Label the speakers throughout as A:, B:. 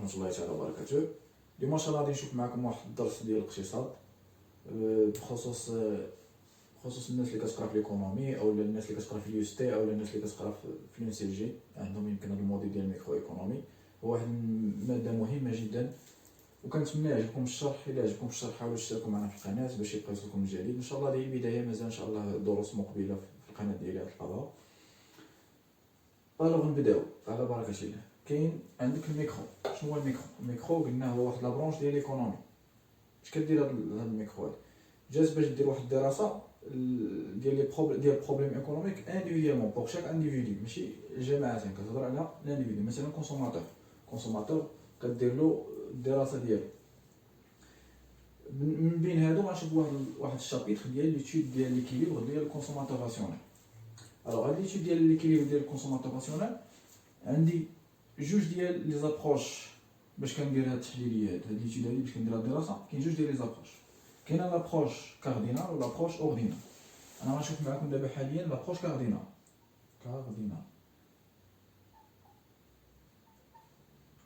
A: ورحمة الله تعالى وبركاته. اليوم ان شاء الله غادي نشوف معكم واحد الدرس ديال الاقتصاد بخصوص الناس اللي كتقرا في ليكونومي او الناس اللي كتقرا في اليو تي او الناس اللي كتقرا في اليو سي جي عندهم يمكن هذا الموديل ديال الميكرو ايكونومي. هو واحد الماده مهمه جدا وكنتمنى يعجبكم الشرح. الا عجبكم الشرح حاولوا تشتركوا معنا في القناه باش يبقى يوصلكم الجديد. ان شاء الله هذه البدايه، مازال ان شاء الله دروس مقبله في القناه ديالي على الفضاء. الوغ نبداو على بركه الله. كاين عندك الميكرو. شنو هو الميكرو؟ الميكرو قلنا هو واحد لابرونش ديال ليكونومي. اش كدير هذا الميكرو هذا؟ جات باش دير واحد الدراسه ديال لي بروبليم ايكونوميك انديفيديومون بور شاك انديفيدو، ماشي جماعات. كتهضر على الانديفيدو. مثلا كونسوماتور كدير له الدراسه ديالو. من بين هادو غنشوف واحد الشابيتر ديال ليتود ديال ليكيليبر ديال الكونسوماتور راسيونال. الوغ هاد ليتود ديال ليكيليبر ديال الكونسوماتور راسيونال عندي جوج ديال لي زابروش باش كندير هاد التحليليات. هاد ليتود هادي باش كندير هاد الدراسه كاين جوج ديال لي زابروش. كاينه لابروش كاردينال و لابروش اوردينال. انا غنشوف معكم دابا حاليا لابروش كاردينال.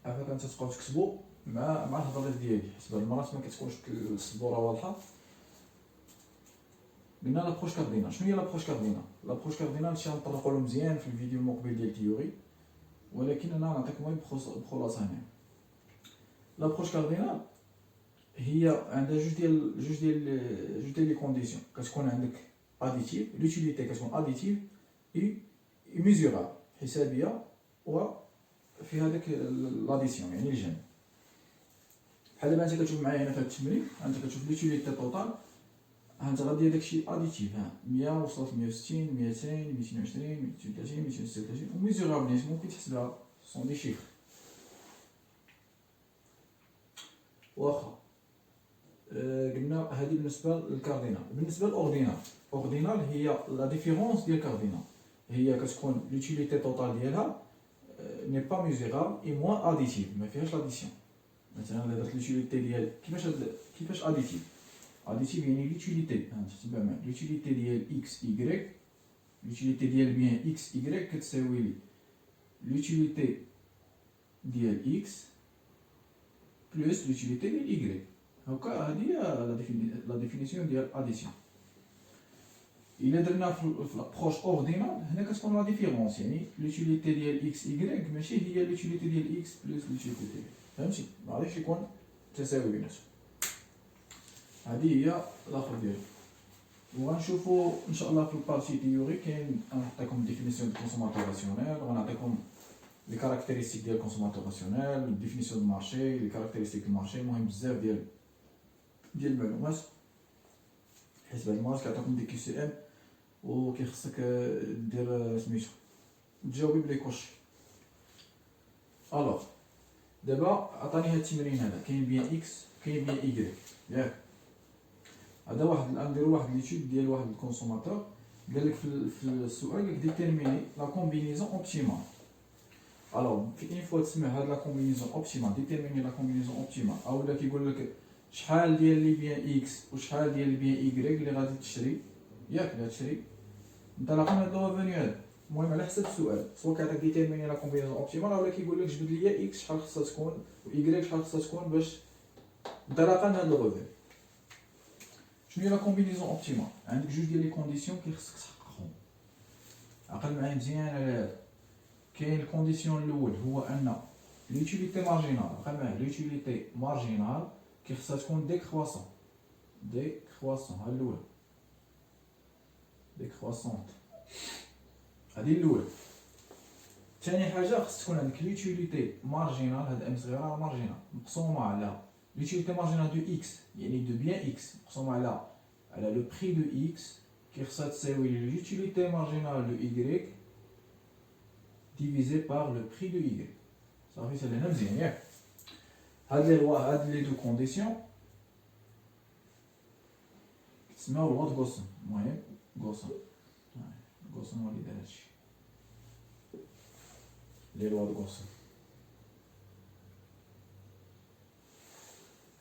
A: عافاك انت تبقاو تكتبوا مع الهضره ديالي، حيت بعض المرات ما كتكونش السبوره واضحه. قلنا لابروش كاردينال. شنو هي لابروش كاردينال؟ لابروش كاردينال هادشي غنطرقوا له مزيان في الفيديو المقبل ديال التيوري، ولكن انا غنعطيكم غير بخلاصه هنا. لابروش كاردينال هي عندها جوج ديال لي كونديسيون. كتكون عندك اديتيف، لوتيليتي كتكون اديتيف اي ميزورابل، حسابيه، و في هذاك لاديسيون يعني الجمع. بحال دابا انت كتشوف معايا هنا في هذا التمرين، انت كتشوف لوتيليتي توتال. انت غدير داكشي اديتيف، 100 وصلت 160 200 220 230 236 وميزورابل يعني ممكن تحسبها سون دي شيفر. واخا قلنا هذه بالنسبه للكاردينال. بالنسبه للاوردينال هي لا ديفيرونس ديال كاردينال. هي كتكون لوتيليتي توتال ديالها ني با ميزورابل اي موان اديتيف، ما فيهاش لاديسيون. مثلا الا درت لوتيليتي ديال كيفاش اديتيف يعني لوتيليتي تتبع معايا. لوتيليتي ديال اكس اي، لوتيليتي ديال بيان اكس اي كتساوي لي لوتيليتي ديال اكس بلس لوتيليتي ديال اي. هكا هذه هي لا ديفينيسيون ديال اديسيون. الا درنا في لابروش اوردينال هنا كتكون لا ديفيرونس يعني لوتيليتي ديال اكس اي ماشي هي لوتيليتي ديال اكس بلس لوتيليتي ديال، فهمتي؟ ما غاديش يكون تساوي بيناتهم. هذه هي لاخر ديالو. وغنشوفوا ان شاء الله في البارتي تيوري. كاين غنعطيكم ديفينيسيون دو كونسوماتور راسيونيل، وغنعطيكم لي كاركتيرستيك ديال الكونسوماتور راسيونيل، ديفينيسيون دو مارشي، لي كاركتيرستيك دو مارشي. المهم بزاف ديال المعلومات، حيت بعض المرات كيعطيكم دي كي سي ام وكيخصك دير سميتو تجاوبي بلي كوش. الوغ دابا عطاني هاد التمرين هذا، كاين بيان اكس كاين بيان اي، ياك؟ هذا واحد نديرو واحد ليتود ديال واحد الكونسوماتور. قال لك في السؤال قال لك ديتيرميني لا كومبينيزون اوبتيمال. الوغ في اين فوا تسمع هاد لا كومبينيزون اوبتيمال، ديتيرميني لا كومبينيزون اوبتيمال، اولا كيقول لك شحال ديال لي بيان اكس وشحال ديال لي بيان اي اللي غادي تشري، ياك؟ اللي غتشري انطلاقا من هاد لو ريفوني هذا. المهم على حسب السؤال، سواء كيعطيك ديتيرميني لا كومبينيزون اوبتيمال، اولا كيقول لك جبد لي اكس شحال خصها تكون و اي شحال خصها تكون باش انطلاقا من هاد لو ريفوني. شنو هي لا كومبينيزون اوبتيمال؟ عندك جوج ديال لي كونديسيون كيخصك تحققهم. عقل معايا مزيان على هذا. كاين الكونديسيون الاول هو ان لوتيليتي مارجينال، عقل معايا لوتيليتي مارجينال كيخصها تكون ديكرواسون. ها الاولى ديكرواسونت، هذه الاولى. ثاني حاجه خص تكون عندك لوتيليتي مارجينال، هاد ام صغيره مارجينال مقسومه على لوتيليتي مارجينال دو اكس يعني دو بيان اكس مقسومه على لو بري دو اكس كي خصها تساوي لوتيليتي مارجينال دو اي ديفيزي بار لو بري دو اي. صافي سالينا مزيان، ياك؟ هاد لي دو كونديسيون كتسماو لوا غوسن. المهم غوسن هو اللي دار هادشي، لي لوا غوسن.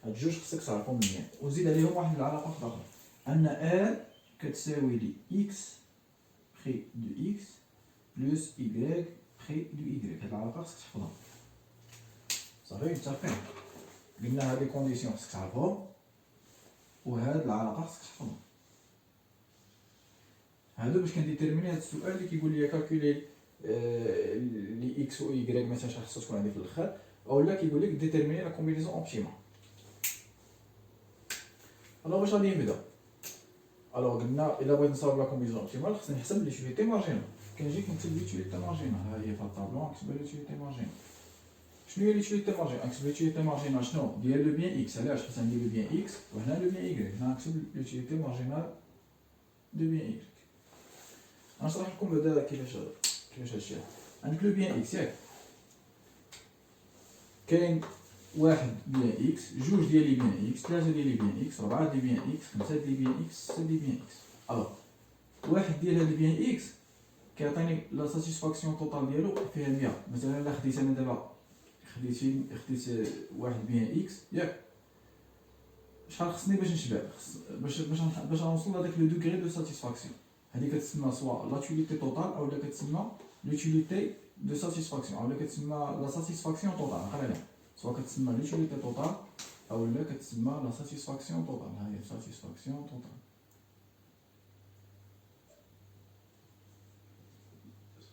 A: هاد جوج خصك تعرفهم مزيان، وزيد عليهم واحد العلاقه اخرى، ان ار كتساوي لي اكس بري دو اكس بلس y بري دو y. هاد العلاقه خصك تحفظها. صافي متفقين. قلنا هاد لي كونديسيون خصك تعرفهم وهاد العلاقه خصك تحفظهم. هادو باش كنديتيرميني هاد السؤال اللي كيقول لي كالكولي لي اكس و اي مثلا شحال خصها تكون عندي في الاخر، اولا كيقول لك ديتيرميني لا كومبينيزون اوبتيمال. الوغ باش غادي نبدا. الوغ قلنا الا بغيت نصاوب لا كومبينيزون اوبتيمال خصني نحسب ليوتيليتي مارجينال. كنجي كنكتب ليوتيليتي مارجينال، ها هي في الطابلو نكتب ليوتيليتي مارجينال. شنو هي ليوتيليتي مارجينال؟ نكتب ليوتيليتي مارجينال شنو ديال لو بيان اكس. علاش؟ حيت عندي لو بيان اكس وهنا لو بيان ايكغيك. هنا نكتب ليوتيليتي مارجينال دو بيان ايكغيك. غنشرح لكم بعدا كيفاش هادشي. عندك لو بيان اكس ياك، كاين واحد بيان اكس، جوج ديال لي بيان اكس، ثلاثه ديال لي بيان اكس، ربعه ديال لي بيان اكس، خمسه ديال لي بيان اكس، سته ديال لي بيان اكس. الوغ واحد ديال هاد البيان اكس كيعطيني لا ساتيسفاكسيون توتال ديالو فيها 100. مثلا الا خديت انا دابا خديت واحد بيان اكس ياك، شحال خصني باش نشبع؟ باش نوصل لهداك لو دوغري دو ساتيسفاكسيون. هذه كتسمى سوا لاتيليتي توتال اولا كتسمى لوتيليتي دو ساتيسفاكسيون اولا كتسمى لا ساتيسفاكسيون توتال. عقل عليها، سوا كتسمى لوتيليتي توتال اولا كتسمى لا ساتيسفاكسيون توتال. ها هي ساتيسفاكسيون توتال.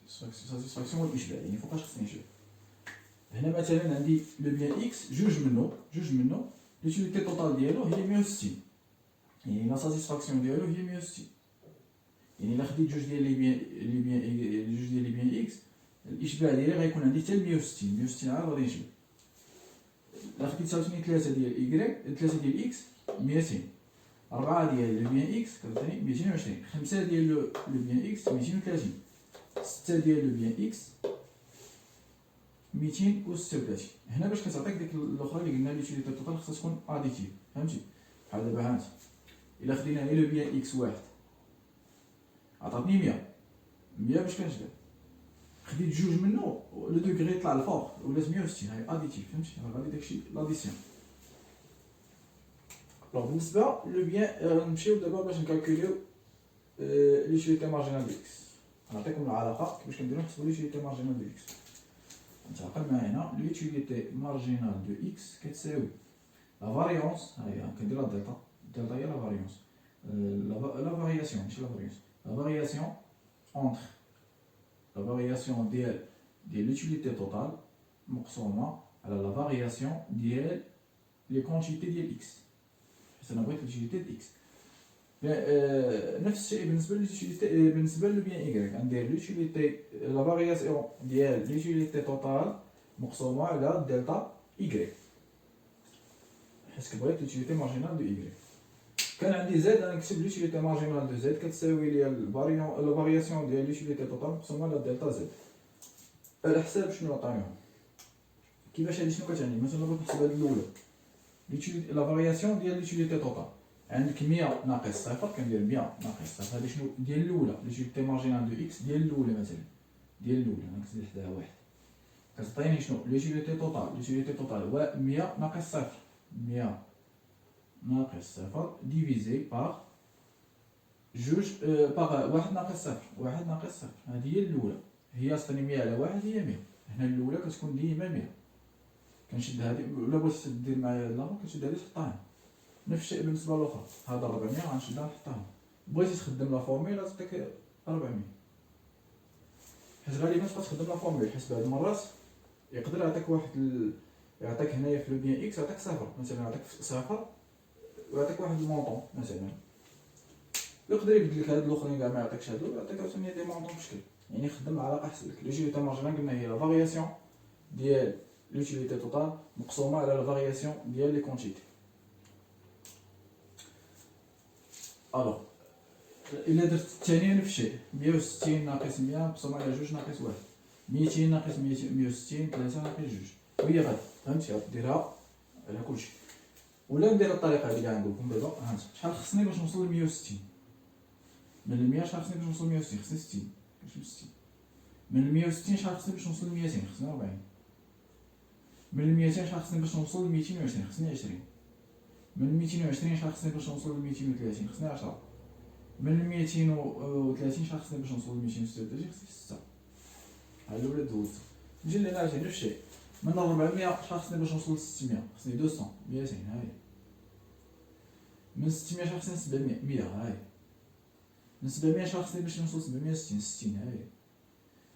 A: ساتيسفاكسيون هو الاشباع، يعني فوقاش خصني نشبع. هنا مثلا عندي لو بيان اكس جوج منو لوتيليتي توتال ديالو هي 160، يعني لا ساتيسفاكسيون ديالو هي 160. يعني الا خديت جوج ديال لي بيان اكس الاشباع ديالي غيكون عندي حتى 160 عاد غادي نشبع. الا خديت عاوتاني ثلاثه ديال ايكغيك، ثلاثه ديال اكس 200، أربعة ديال لو بيان اكس كتعطيني 220، خمسة ديال لو بيان اكس 230، ستة ديال لو بيان اكس 236. هنا باش كتعطيك ديك الاخرى اللي قلنا ليوتيليتي توتال خصها تكون اديتيف، فهمتي؟ بحال دابا هانت الا خدينا غير لو بيان اكس واحد عطاتني 100 باش كنشبع. خديت جوج منو لو دوغري طلع الفوق ولات 160، هاي اديتيف، فهمتي؟ غادي داكشي لاديسيون. دونك بالنسبه لو بيان نمشيو دابا باش نكالكوليو ليوتيليتي مارجينال دو اكس. نعطيكم العلاقه كيفاش كنديرو نحسبو ليوتيليتي مارجينال دو اكس. نتعقل معايا هنا ليوتيليتي مارجينال دو اكس كتساوي لا فاريونس، ها هي كندير لا دلتا هي لا فاريونس، لا فارياسيون ماشي لا فاريونس، لا فارياسيون اونتر لا فارياسيون ديال لوتيليتي توتال مقسومه على لا فارياسيون ديال لي كونتيتي ديال اكس. حيت انا بغيت لوتيليتي د اكس. نفس الشيء بالنسبه لو بيان ايكغيك، غندير لوتيليتي لا فارياسيون ديال لوتيليتي توتال مقسومه على دلتا ايكغيك، حيت بغيت لوتيليتي مارجينال دو ايكغيك. كان عندي زد غنكتب لوتيليتي مارجينال دو زد كتساوي لي لا فارياسيون ديال لوتيليتي توتال مقسومه على دلتا زد. على حساب شنو عطايهم كيفاش هادي شنو كتعني. مثلا بغيت نحسب هاد الاولى لا فارياسيون ديال لوتيليتي توتال، عندك 100 ناقص صفر كندير 100 ناقص صفر. هادي شنو ديال الاولى لوتيليتي مارجينال دو اكس ديال الاولى، مثلا ديال الاولى نكتب حداها واحد كتعطيني شنو لوتيليتي توتال هو 100 ناقص صفر، 100 ناقص صفر ديفيزي باغ جوج باغ واحد ناقص صفر، واحد ناقص صفر. هادي هي الاولى، هي عطيني 100 على واحد هي 100. هنا الاولى كتكون ديما 100. كنشد هادي ولا بغيتي دير معايا الاخر كتشد هادي تحطها. نفس الشيء بالنسبه للاخرى، هذا 400 غنشدها نحطها. بغيتي تخدم لا فورميلا تعطيك 400، حيت غالبا تبقى تخدم لا فورميلا. حيت بعض المرات يقدر يعطيك يعطيك هنايا في لو بيان اكس يعطيك صفر، مثلا يعطيك صفر ويعطيك واحد المونطون مثلا، يقدر يبدل لك هاد الاخرين كاع ما يعطيكش هادو يعطيك عاوتاني دي مونطون بشكل. يعني خدم العلاقه احسن لك. لوتيليتي مارجينال قلنا هي لا فارياسيون ديال لوتيليتي توتال مقسومه على لا فارياسيون ديال لي كونتيتي. الوغ الا درت الثانيه نفس الشيء، 160 ناقص 100 مقسوم على 2 ناقص 1، 200 ناقص 160 3 ناقص 2، وهي غادي فهمتي ديرها على كلشي. ولا ندير الطريقه اللي كاع عندكم دابا. ها شحال خصني باش نوصل ل 160 من 100؟ شحال خصني باش نوصل ل 160؟ خصني 60 كنمشي 60 من 160. شحال خصني باش نوصل ل 200؟ خصني 40 من 200. شحال خصني باش نوصل ل 220؟ خصني 20 من 220. شحال خصني باش نوصل ل 230؟ خصني 10 من 230. شحال خصني باش نوصل ل 236؟ خصني 6. ها الاولى دوزت. نجي لهنا عاوتاني نفس الشيء، من 400 شحال خصني باش نوصل ل 600؟ خصني 200 200 هاهي. من 600 شحال خصني 700 100 هاهي. من 700 شحال خصني باش نوصل 760 60 هاهي.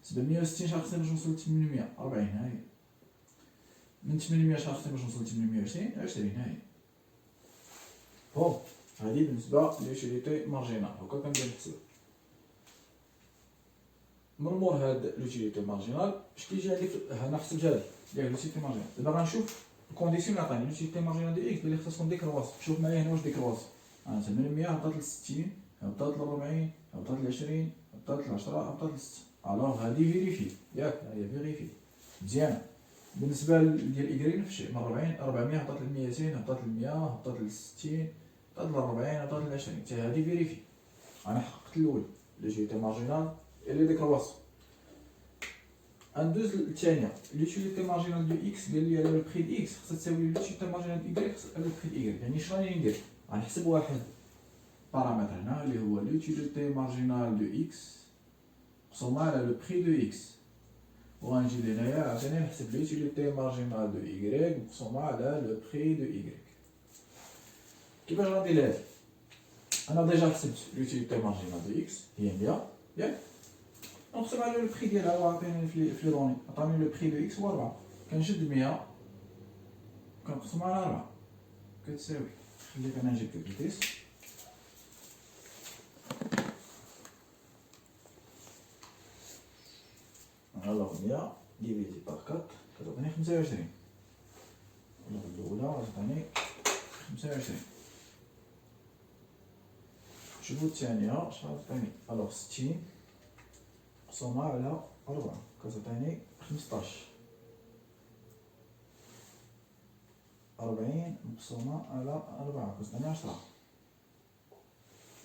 A: 760 شحال خصني باش نوصل ل 800 40 هاهي. من 800 شحال خصني باش نوصل ل 820 20 هاهي. بون هادي بالنسبة لوتيليتي مارجينال. هاكا كندير الحساب. من مور هاد لوتيليتي مارجينال اش كيجي عندي هنا حسبت هادي ديال لوتيليتي مارجينال. دابا غنشوف الكونديسيون اللي عطاني لوتيليتي مارجينال ديال اكس بلي خصها تكون ديكرواسي. شوف معايا هنا واش ديكرواسي. 800 هبطات ل 60 هبطات ل 40 هبطات ل 20 هبطات ل 10 هبطات ل 6. الوغ هادي فيريفي ياك هي فيريفي مزيان. بالنسبه ديال ايكغي نفس الشيء. من 40 400 هبطات ل 200 هبطات ل 100 هبطات ل 60 هبطات ل 40 هبطات ل 20 حتى هادي فيريفي. انا حققت الاول لوتيليتي مارجينال اللي ديكرواسي. غندوز للثانيه لوتيليتي مارجينال دو اكس قال لي على لو بري دو اكس خصها تساوي لوتيليتي مارجينال دو ايكغيك على لو بري دو ايكغيك. يعني شنو راني ندير؟ غنحسب واحد بارامتر هنا اللي هو لوتيليتي مارجينال دو اكس مقسومه على لو بري دو اكس، وغنجي لهنايا عاوتاني نحسب لوتيليتي مارجينال دو ايكغيك مقسومه على لو بري دو ايكغيك. كيفاش غندير هادي؟ انا ديجا حسبت لوتيليتي مارجينال دو اكس هي 100 ياك، نقسم على لو بري ديالها. هو عطيني في لي دوني عطاني لو بري دو اكس هو 4. كنشد 100 كنقسم على 4 كتساوي، خليك انا نجيب كالكوليتيس. الوغ 100 ديفيزي بار 4 كتعطيني 25. الوغ الاولى غتعطيني 25. شوفو الثانية شحال عطيني. الوغ 60 مقسومة على 4 كتعطيني 15. 40 مقسومة على 4 كتعطيني 10.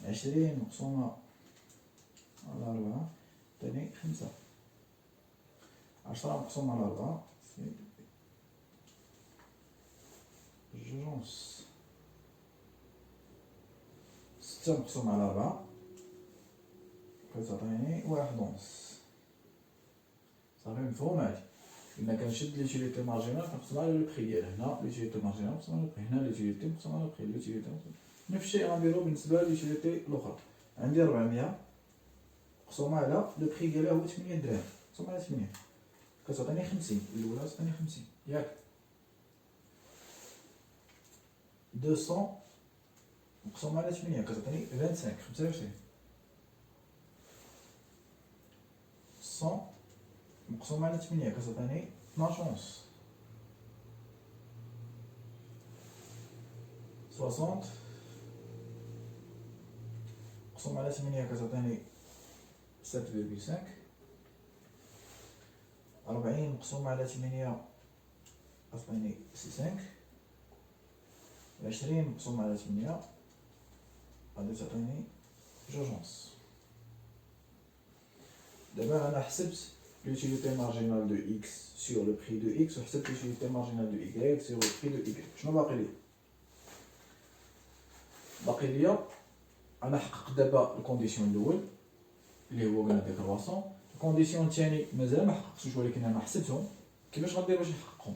A: 20 مقسومة على 4 تعطيني 5. 10 مقسومة على 4 جوج ونص. 6 مقسومة على 4 كتعطيني 1 ونص. صافي مفهوم هادي. قلنا كنشد لوتيليتي مارجينال كنقسم على لو بري ديالها. هنا لوتيليتي مارجينال مقسوم على لو بري، هنا لوتيليتي مقسوم على لو بري، لوتيليتي نفس الشيء غنديرو بالنسبة للوتيليتي الأخرى. عندي 400 مقسومة على لو بري ديالها هو 8 دراهم مقسوم على 8 كتعطيني 50. الأولى تعطيني 50 ياك. 200 مقسوم على 8 كتعطيني 25. 100 مقسوم على 8 كتعطيني 12 ونص. 60 مقسوم على 8 كتعطيني 7.5. 40 مقسوم على 8 كتعطيني 5. 20 مقسوم على 8 غادي تعطيني 2 ونص. دابا انا حسبت l'utilité marginale de x sur le prix de x وحسبت l'utilité marginale de y sur le prix de y. شنو باقي لي؟ باقي ليا انا حققت دابا الكونديسيون الاول اللي هو قلنا ديكرواسون. الكونديسيون الثاني مازال ما حققتوش ولكن انا حسبتهم. كيفاش غندير باش نحققهم؟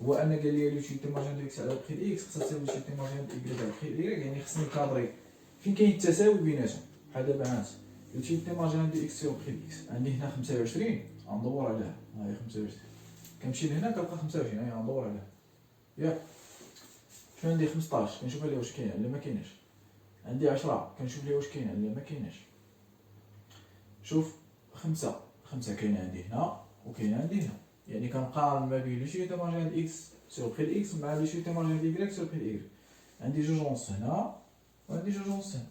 A: هو ان قال لي l'utilité marginale de x على البري دو x خصها تساوي l'utilité marginale de y على البري دو y. يعني خصني نكادري فين كاين التساوي بيناتهم. بحال دابا هانت l'utilité marginale de x sur le prix de x عندي هنا 25 غندور عليها. ها هي 25 كنمشي لهنا كنلقى 25 ها هي غندور عليها ياك. شنو عندي 15 كنشوف عليها واش كاينه ولا ما كايناش. عندي 10 كنشوف ليها واش كاينه ولا ما كايناش. شوف 5 كاينه عندي هنا وكاينه عندي هنا. يعني كنقارن ما بين l'utilité marginale de x sur le prix de x مع l'utilité marginale de y sur le prix de y. عندي جوج ونص هنا وعندي جوج ونص هنا.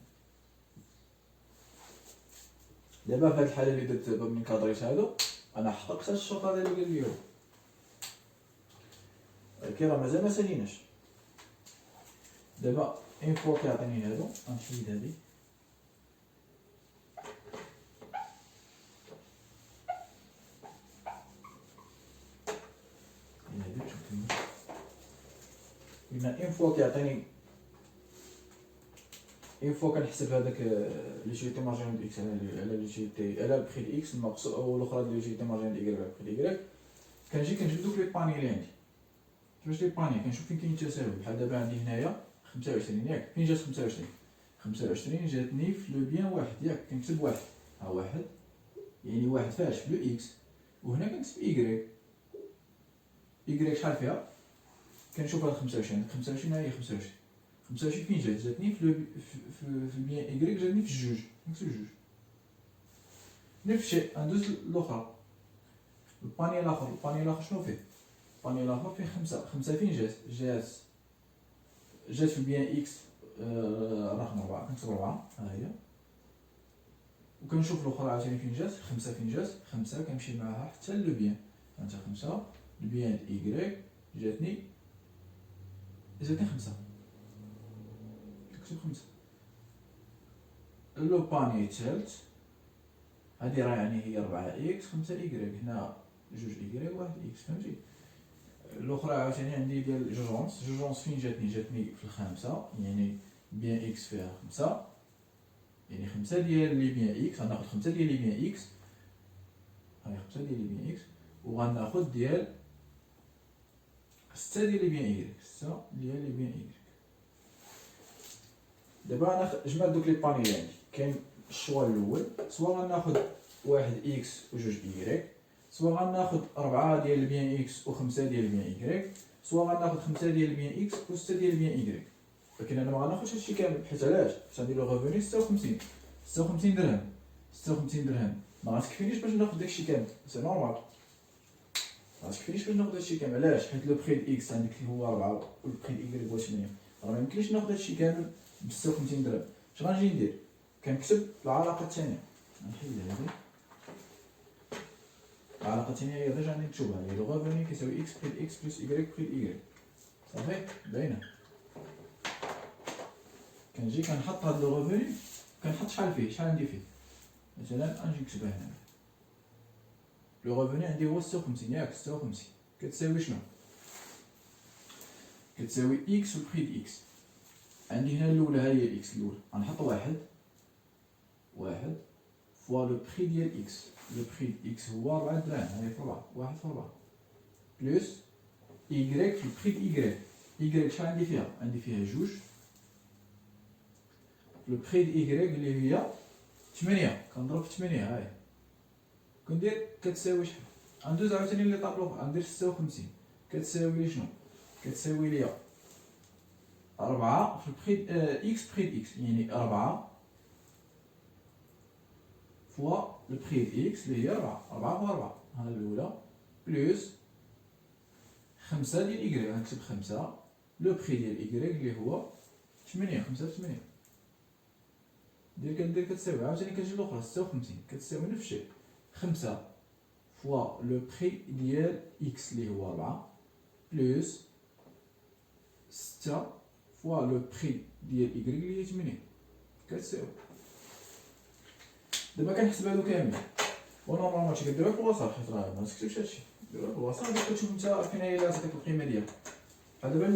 A: دابا في هاد الحاله اللي درت دابا من كادريت هادو انا حققت هاد الشرطه اللي قال لي هو، ولكن راه مازال ما ساليناش. دابا اون فوا كيعطيني هادو غنحيد هادي قلنا اون فوا كيعطيني اون فوا كنحسب هذاك لوتيليتي مارجينال دو اكس على لوتيليتي على البري دو اكس المقصود او الاخرى لوتيليتي مارجينال دو y على البري دو y. كنجي كنجبد دوك لي باني اللي عندي. كيفاش لي باني؟ كنشوف فين كاين التساوي. بحال دابا عندي هنايا 25 ياك، فين جات 25؟ 25 جاتني في لو بيان واحد ياك، كنكتب واحد، ها واحد، يعني واحد فاش في لو اكس، وهنا كنكتب ايكغيك. ايكغيك شحال فيها؟ كنشوف هاد 25، 25 ها هي 25. 25 فين جات؟ جاتني في البيان ايكغيك، جاتني في الجوج، نكتب جوج. نفس الشيء ندوز الاخرى، الباني الاخر شنو فيه؟ الباني الاخر فيه 5. 5 فين جات؟ جات في البيان اكس رقم 4، كنكتب 4 ها هي. وكنشوف الاخرى عاوتاني فين جات، 5 فين جات؟ 5 كنمشي معاها حتى لو بيان، هانتا 5 البيان ايكغيك جاتني 5، كنكتب 5. لو باني الثالث، هادي راه يعني هي 4 اكس 5 ايكغيك، هنا 2 ايكغيك 1 اكس، فهمتي؟ الاخرى عاوتاني عندي ديال جوجونس فين جاتني في الخامسه، يعني بيان اكس فيها 5، يعني 5 ديال لي بيان اكس، غناخد 5 ديال لي بيان اكس، هاي 5 ديال لي بيان اكس، وغناخد ديال 6 ديال لي بيان ايكغيك، 6 ديال لي بيان ايكغيك. دابا انا جمعت دوك لي باني اللي عندي، كاين الشوا الاول، سوا غناخد 1 اكس و 2 ايكغيك، سوا غناخد 4 ديال البيان اكس و 5 ديال البيان ايكغيك، سوا غناخد 5 ديال البيان اكس و 6 ديال البيان ايكغيك. ولكن انا ما غناخدش هادشي كامل، حيت علاش؟ حيت عندي لو ريفوني 56 درهم. 56 درهم ما غتكفينيش باش ناخد داكشي كامل، سي نورمال، ما غتكفينيش باش ناخد هادشي كامل. علاش؟ حيت لو بخي د اكس عندك هو 4 و البخي د ايكغيك هو 8، راه ما يمكنليش ناخد هادشي كامل ب 56 درهم. اش غنجي ندير؟ كنكتب العلاقه الثانيه، نحيد هادي، العلاقه الثانيه هي ديجا غادي نكتبها، هي لو ريفوني كيساوي اكس بخي اكس بلس ايكغيك بخي ايكغيك، صافي باينه. كنجي كنحط هاد لو ريفوني، كنحط شحال فيه، شحال عندي فيه، مثلا غنجي نكتبها هنا، لو ريفوني عندي هو 56 ياك، 56 كتساوي شنو؟ كتساوي اكس والبخي د اكس. عندي هنا الاولى ها هي اكس الاولى، غنحط واحد فوا لو بخي ديال اكس، لو بخي د اكس هو 4 دراهم، ها هي في 4، 1 في 4 بلس ايكغيك في البخي د ايكغيك. ايكغيك شحال عندي فيها؟ عندي فيها 2 لو بخي د ايكغيك اللي هي 8، كنضرب في 8 ها هي، كندير كتساوي شحال؟ غندوز عاوتاني لي طابلو اخرى، غندير 56 كتساوي لي شنو؟ كتساوي لي 4 في البخي اكس بخي د اكس، يعني 4 فوا لو بخي د اكس اللي هي 4 فوا 4 ها الاولى بلس 5 ديال ايكغيك، غنكتب 5 لو بخي ديال ايكغيك اللي هو 8، 5 في 8 كندير كتساوي عاوتاني كتجي الاخرى 56 كتساوي نفس الشيء، 5 فوا لو بخي ديال اكس اللي هو 4 بلس 6 فوا لو بخي ديال ايكغيك اللي هي 8 كتساوي. دابا كنحسب هادو كاملين، ونورمالمون هادشي كديروها في الوسط، حيت راه ما تكتبش هادشي، ديروها في الوسط باش كتشوف نتا فين هي لاصقه ديك القيمه ديالها. بحال دابا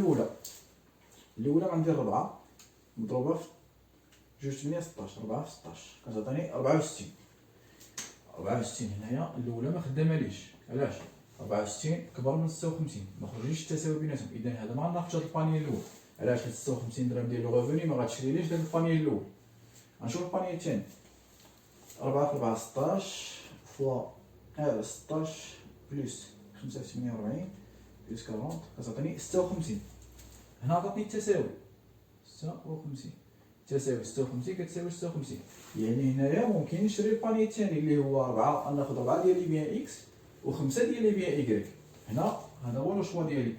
A: الاولى غندير 4 مضروبه في 2 8 16، 4 في 16 كتعطيني 64. 64 هنايا الاولى ما خداماليش، علاش؟ 64 كبر من 56، ما خرجليش التساوي بيناتهم، اذا هذا ما غناخدش هاد الباني الاول. علاش؟ حيت 56 درهم ديال لو ريفوني ما غاتشريليش داك الباني الاول. غنشوف الباني الثاني، 4 في 4 16 فوا 16 بلس 5 في 48 بلس 40 كتعطيني 56. هنا عطاتني التساوي 56، تساوي 56 كتساوي 56، يعني هنايا ممكن نشري الباني الثاني اللي هو 4، ناخذ 4 ديال لي بيان اكس و5 ديال لي بيان ايكغيك. هنا هذا هو لو شوا ديالي،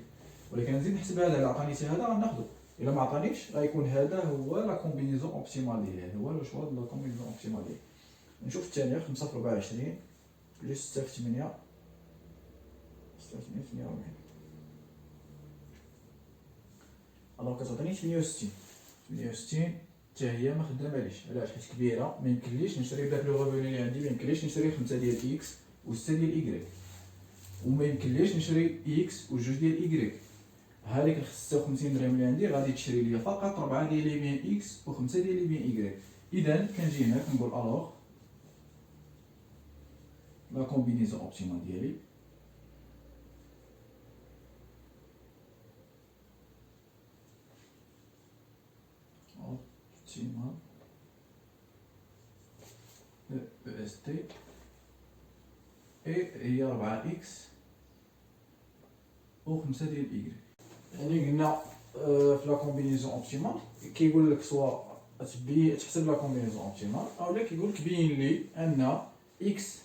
A: ولكن نزيد نحسب هذا، الا عطاني حتى هذا غناخذو، الا ما عطانيش غيكون هذا هو لا كومبينيزون اوبتيمال ديالي، هذا هو لو شوا ديال لا كومبينيزون اوبتيمال ديالي. نشوف الثانيه، 5 في 24 بلس 6 في 8 6 في 48 الوغ كتعطيني 68. 68 حتى هي ما خداماليش، علاش؟ حيت كبيره، ما يمكنليش نشري بداك لو ريفوني اللي عندي، ما يمكنليش نشري 5 ديال اكس و 6 ديال ايكغيك، وما يمكنليش نشري اكس و 2 ديال ايكغيك. هذيك 56 درهم اللي عندي غادي تشري لي فقط 4 ديال لي بيان اكس و 5 ديال لي بيان ايكغيك. اذا كنجي هنا كنقول الوغ لا كومبينيزون اوبتيمال ديالي اوبتيمال او اس تي اي هي 4 اكس و 5 ديال اي. يعني قلنا في لا كومبينيزون اوبتيمال كيقول لك سوا تحسب لا كومبينيزون اوبتيمال اولا كيقول لك بين لي ان اكس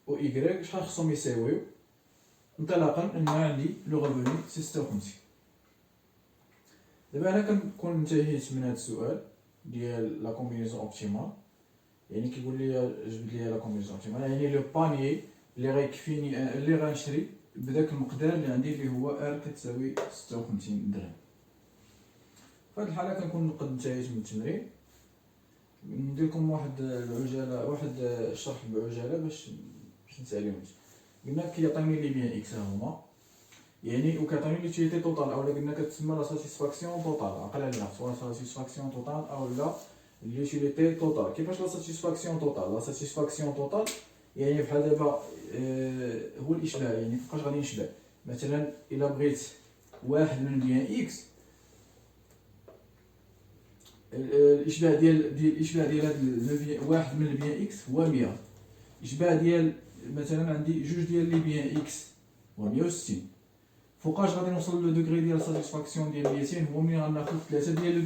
A: و ايكغيك شحال خصهم يساويو انطلاقا ان عندي لو ريفوني 56. دابا انا كنكون انتهيت من هذا السؤال ديال لا كومبينيزون اوبتيمال. يعني كيقول لي جبد لي لا كومبينيزون اوبتيمال يعني لو بانيي اللي غيكفيني اللي غنشري بداك المقدار اللي عندي اللي هو ار كتساوي 56 درهم. في هذه الحاله كنكون قد انتهيت من التمرين. ندير لكم واحد العجاله واحد الشرح بعجاله باش نساليوش. قلنا كيعطيني لي بيان اكس هما يعني وكيعطيني ليوتيليتي توتال اولا قلنا كتسمى لا ساتيسفاكسيون توتال عقل عليها سواء ساتيسفاكسيون توتال اولا ليوتيليتي توتال. كيفاش لا ساتيسفاكسيون توتال؟ لا ساتيسفاكسيون توتال يعني بحال دابا هو الاشباع. يعني فوقاش غادي نشبع مثلا الا بغيت واحد من بيان اكس الاشباع ديال هاد واحد من البيان اكس هو 100. الاشباع ديال مثلا عندي جوج ديال لي بيان اكس هو 160. فوقاش غادي نوصل لو دوغري ديال ساتيسفاكسيون ديال 200 هو ملي غناخذ 3 ديال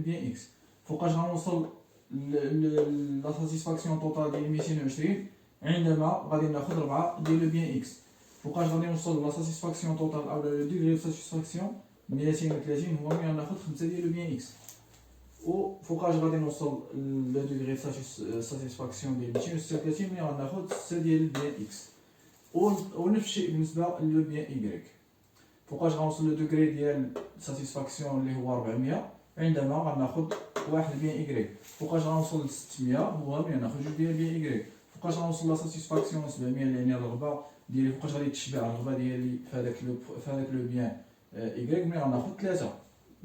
A: بيان اكس. فوقاش غنوصل لا ساتيسفاكسيون توتال ديال 220 عندما غادي ناخذ 4 ديال بيان اكس. فوقاش غادي نوصل لا ساتيسفاكسيون توتال او لو دوغري ديال ساتيسفاكسيون 230 هو ملي غناخذ 5 ديال بيان اكس. و فوقاش غادي نوصل لو دوغري ساتيسفاكسيون ديال 236 ملي غناخذ 6 ديال بيان اكس. ونفس الشيء بالنسبه للو بيان ايغريك. فوقاش غنوصل لو دوغري ديال ساتيسفاكسيون اللي هو 400 عندما غناخذ واحد بيان ايغريك. فوقاش غنوصل ل 600 هو ملي غناخذ جوج ديال بيان ايغريك. فوقاش غنوصل لا ساتيسفاكسيون 700 يعني الرغبه ديالي فوقاش غادي تشبع الرغبه ديالي في هذاك لو بيان ايغريك ملي غناخذ 3.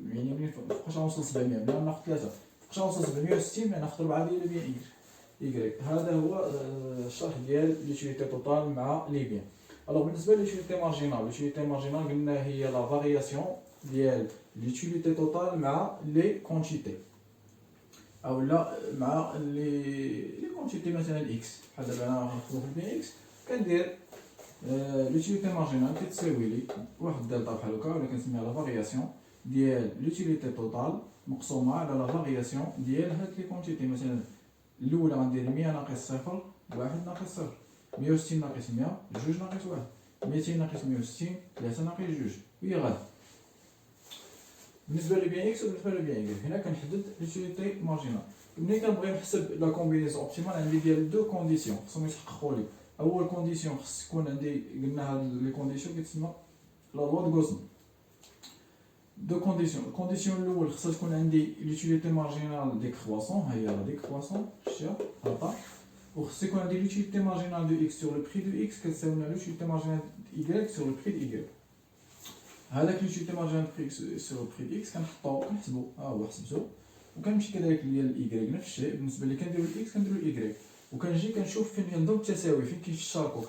A: يعني ملي فوقاش غنوصل 700 ملي غناخذ 3. فوقاش غنوصل 760 ملي غناخذ 4 ديال بيان ايغريك. هذا هو الشرح ديال ليوتيليتي توتال مع لي بيان. الوغ بالنسبه لليوتيليتي مارجينال، ليوتيليتي مارجينال قلنا هي لا فارياسيون ديال ليوتيليتي توتال مع لي كونتيتي او لا مع لي كونتيتي مثلا اكس. بحال دابا انا غنخدمو في البي اكس كندير ليوتيليتي مارجينال كتساوي لي واحد الدلتا بحال هكا ولا كنسميها لا فارياسيون ديال ليوتيليتي توتال مقسومه على لا فارياسيون ديال هاد لي كونتيتي. مثلا الاولى غندير 100 ناقص 0 1 ناقص 0 160 ناقص 100 2 ناقص 1 200 ناقص 160 3 ناقص 2 وهي غادا. بالنسبه لبيان اكس وبالنسبه لبيان ايغريك هنا كنحدد ليوتيليتي مارجينال. ملي كنبغي نحسب لا كومبينيزون اوبتيمال عندي ديال دو كونديسيون خصهم يتحققوا لي. اول كونديسيون خص يكون عندي قلنا هاد لي كونديسيون كتسمى لا لوا دو غوسن. دو كونديسيون الكونديسيون الاول خصها تكون عندي ليوتيليتي مارجينال ديكرواسون ها هي ديكرواسون شتيها هاطا. وخص يكون عندي ليوتيليتي مارجينال دو اكس سور لو بري دو اكس كتساوي ليوتيليتي مارجينال ايغريك سور لو بري دو ايغريك. هذاك ليوتيليتي مارجينال سور لو بري دو اكس كنحسبو ها هو حسبتو. وكنمشي كذلك ديال الايغريك نفس الشيء بالنسبه لي كنديرو الاكس كنديرو الايغريك. وكنجي كنشوف فين كنضرب التساوي فين كيتشاركو في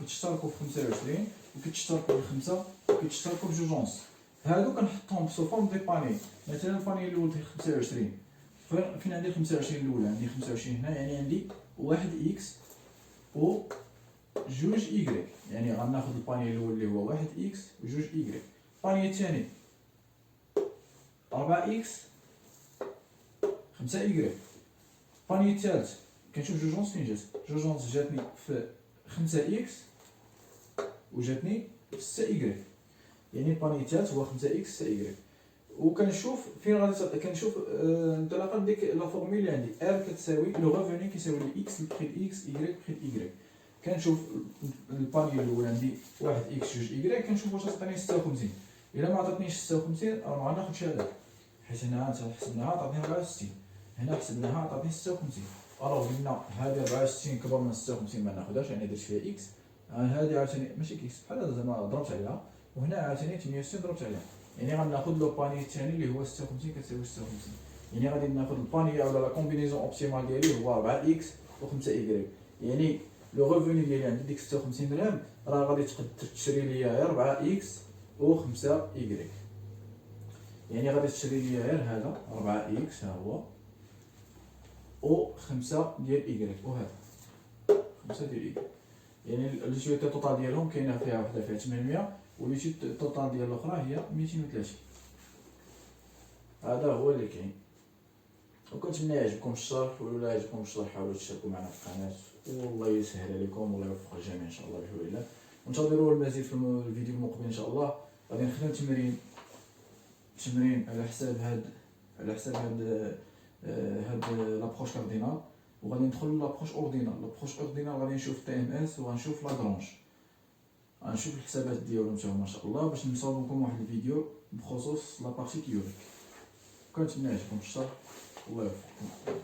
A: 25 وكيتشاركو في 5 وكيتشاركو في 2 ونص. هادو كنحطهم سو فورم دي باني. مثلا الباني الاول فيه 25 فين عندي 25 الاولى عندي 25 هنا يعني عندي واحد اكس و جوج ايغريك. يعني غناخذ الباني الاول اللي هو واحد اكس وجوج ايغريك. الباني الثاني 4 اكس 5 ايغريك. الباني الثالث كنشوف جوج ونص فين جات. جوج ونص جاتني في 5 اكس وجاتني في 6 ايغريك. يعني الباني الثالث هو 5 اكس 6 ايغريك. وكنشوف فين غادي كنشوف انطلاقا ديك لا فورمول اللي عندي ار كتساوي لو ريفوني كيساوي لي اكس لبخي اكس ايغريك بخي ايغريك. كنشوف الباني الاول عندي واحد اكس جوج ايغريك كنشوف واش عطاني 56. الا ما عطاتنيش 56 راه ما غناخذش هذاك حيت هنا انت حسبناها عطاتني 64 هنا حسبناها عطاتني 56. الوغ قلنا هذه 64 كبر من 56 ما ناخذهاش يعني درت فيها اكس. هذه عاوتاني ماشي كيكس بحال هذا زعما ضربت عليها وهنا عاوتاني 68 ضربت عليها. يعني غناخذ لو باني الثاني اللي هو 56 كتساوي 56. يعني غادي ناخذ الباني اولا لا كومبينيزون اوبتيمال ديالي هو 4 اكس و 5 ايغريك. يعني لو ريفوني ديالي عندي ديك 56 درهم راه غادي تقدر تشري ليا غير 4 اكس و 5 ايغريك. يعني غادي تشري ليا غير هذا 4 اكس ها هو او 5 ديال إيكغيك، وهذا 5 ديال إيكغيك. يعني لوتيليتي توتال ديالهم كاينه فيها وحده فيها 800، ولوتيليتي توتال ديال الاخرى هي 230. هذا هو اللي كاين. وكنتمنى يعجبكم الشرح، ولا يعجبكم الشرح حاولوا تشتركوا معنا في القناه، والله يسهل عليكم والله يوفق الجميع ان شاء الله بحول الله. وانتظروا المزيد في الفيديو المقبل ان شاء الله. غادي نخدم تمرين على حساب هاد لابروش كاردينال، وغادي ندخل لابروش اوردينال. لابروش اوردينال غادي نشوف تي ام اس، وغنشوف لاغرونج، غنشوف الحسابات ديالهم حتى هما ان شاء الله، باش نصاوب لكم واحد الفيديو بخصوص لا بارتي كيوريك. كنتمنى يعجبكم الشرح، الله يوفقكم.